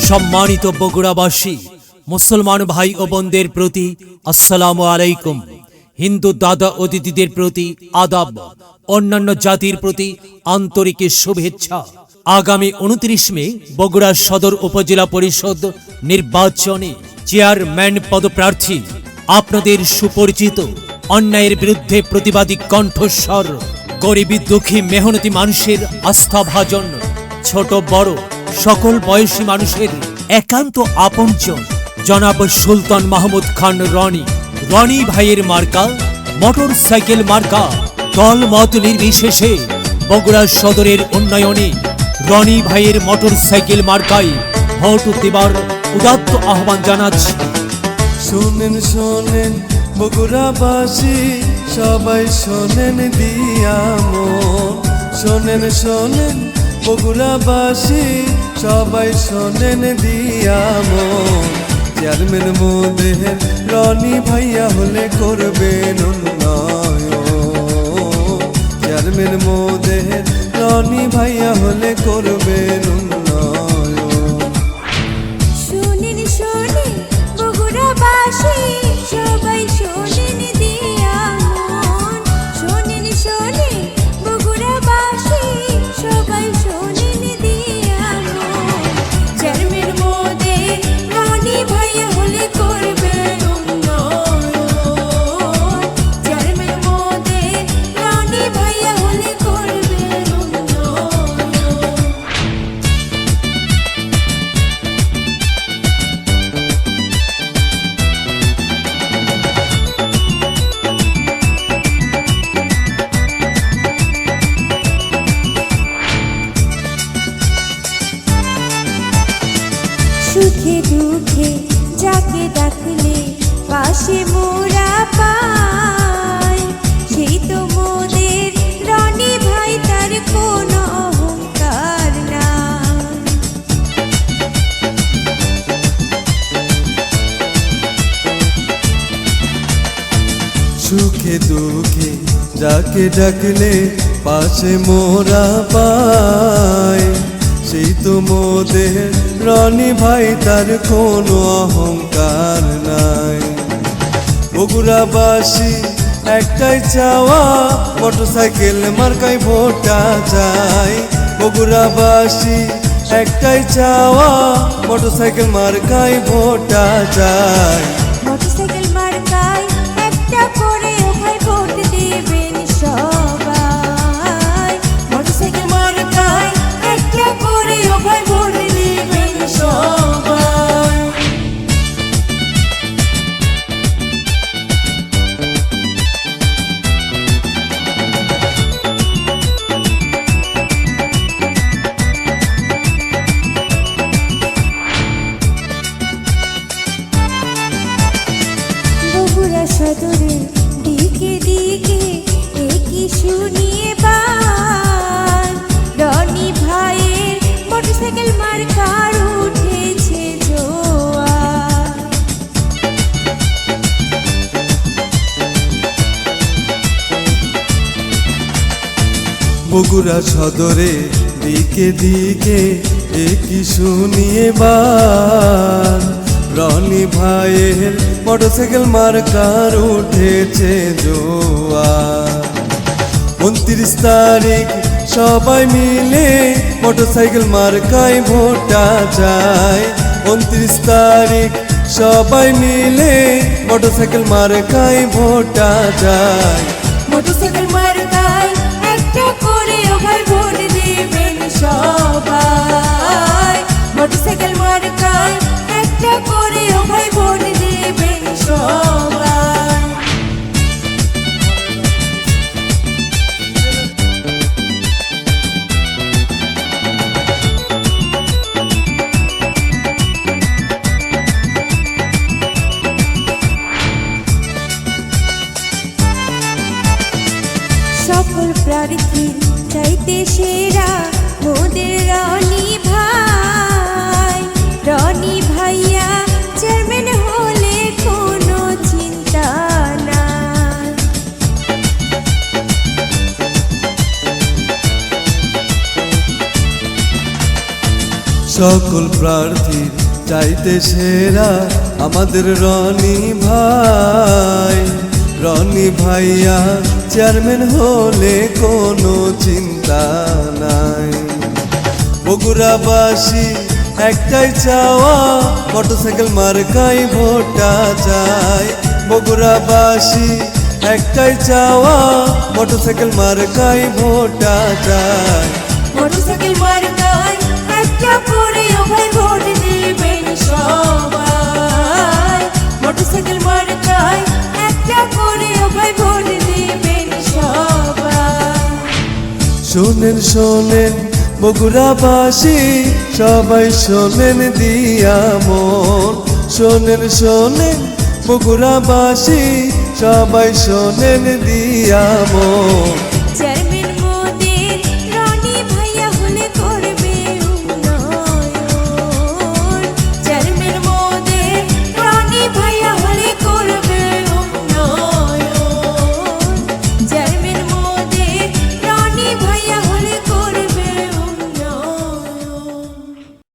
সম্মানিত বগুড়াবাসী, মুসলমান ভাই ও বোনদের প্রতি আসসালামু আলাইকুম। হিন্দু দাদা ও দিদিদের প্রতি আদাব, অন্যান্য জাতির প্রতি আন্তরিক শুভেচ্ছা। আগামী 29 মে বগুড়া সদর উপজেলা পরিষদ নির্বাচনে চেয়ারম্যান পদপ্রার্থী আপনাদের সুপরিচিত অন্যায়ের বিরুদ্ধে প্রতিবাদী কণ্ঠস্বর, গরিবী দুঃখী মেহনতি মানুষের আস্থাভাজন, ছোট বড় সকল বয়সী মানুষের একান্ত আপনজন জনাব সুলতান মাহমুদ খান রনি ভাইয়ের মার্কা মোটর সাইকেল মার্কা। দল মত নির্বিশেষে বগুড়া সদরের উন্নয়নে রনি ভাইয়ের মোটর সাইকেল মার্কায় ভোট দেবার উদাত্ত আহ্বান জানাচ্ছি। শোনেন শোনেন বগুড়াবাসী, সবাই শোনেন দিয়া মন। শোনেন শোনেন বগুড়াবাসী, সবাই শোনেন দিয়া মন। চেয়ারম্যান মোদের রনি ভাইয়া হলে করবেন উন্নয়ন। চেয়ারম্যান মোদের রনি ভাইয়া হলে করবেন উন্নয়ন। শোনেন শোনেন বগুড়াবাসী, সবাই শোনেন দিয়া মন। শোনেন শোনেন বগুড়াবাসী, সবাই শোনেন দিয়া মন। চেয়ারম্যান মোদের রনি ভাইয়া হলে করবেন উন্নয়ন। চেয়ারম্যান মোদের রনি ভাইয়া হলে করবেন উন্নয়ন। সুখে দুঃখে যাকে ডাকলে পাশে মোরা পাই, সেই তো মোদের রনি ভাই, তার কোনো অহংকার নাই। সুখে দুঃখে যাকে ডাকলে পাশে মোরা পাই, সেই তো মোদের রনি ভাই, তার কোনো অহংকার নাই। বগুড়াবাসী একটাই চাওয়া, মোটরসাইকেল মার্কায় ভোটটা চাই। বগুড়াবাসী একটাই চাওয়া, মোটরসাইকেল মার্কায় ভোটটা চাই। মোটরসাইকেল মার্কায় একটা করে ভাই ভোট দিবেন সবাই। মোটরসাইকেল মার্কায় একটা করে ভাই ভোট দিবেন সবাই। বগুড়া সদরের দিকে দিকে একই শুনিয়ে বান, রনি ভাইয়ের মোটরসাইকেল মার্কার উঠেছে জোয়ার। বগুড়া সদরে দিকে দিকে একই শুনিয়ে বার, রনি ভাইয়ের মোটরসাইকেল মার্কার উঠেছে জোয়ার। 29 তারিখ সবাই মিলে মোটরসাইকেল মার্কায় ভোটটা চাই। 29 তারিখ সবাই মিলে মোটরসাইকেল মার্কায় ভোটটা চাই। মোটরসাইকেল মার্কায় একটা করে ভাই ভোট দিবেন সবাই। মোটরসাইকেল মার্কায় একটা করে ভাই ভোট দিবেন সবাই। সকল প্রার্থী চাইতে সেরা মোদের রনি ভাই। সকল প্রার্থীর চাইতে সেরা আমাদের রনি ভাই। রনি ভাইয়া চেয়ারম্যান হলে কোনো চিন্তা নাই। বগুড়াবাসী একটাই চাওয়া, মোটরসাইকেল মার্কাই ভোটটা চাই। বগুড়াবাসী একটাই চাওয়া, মোটরসাইকেল মার্কাই ভোটটা চাই। মোটরসাইকেল মার্কায় একটা করে ভাই ভোট দিবেন সবাই। মোটরসাইকেল মার্কায় একটা করে ভাই ভোট দিবেন সবাই। শোনেন শোনেন বগুড়াবাসী, সবাই শোনেন দিয়া মন। শোনেন শোনেন বগুড়াবাসী, সবাই শোনেন দিয়া মন।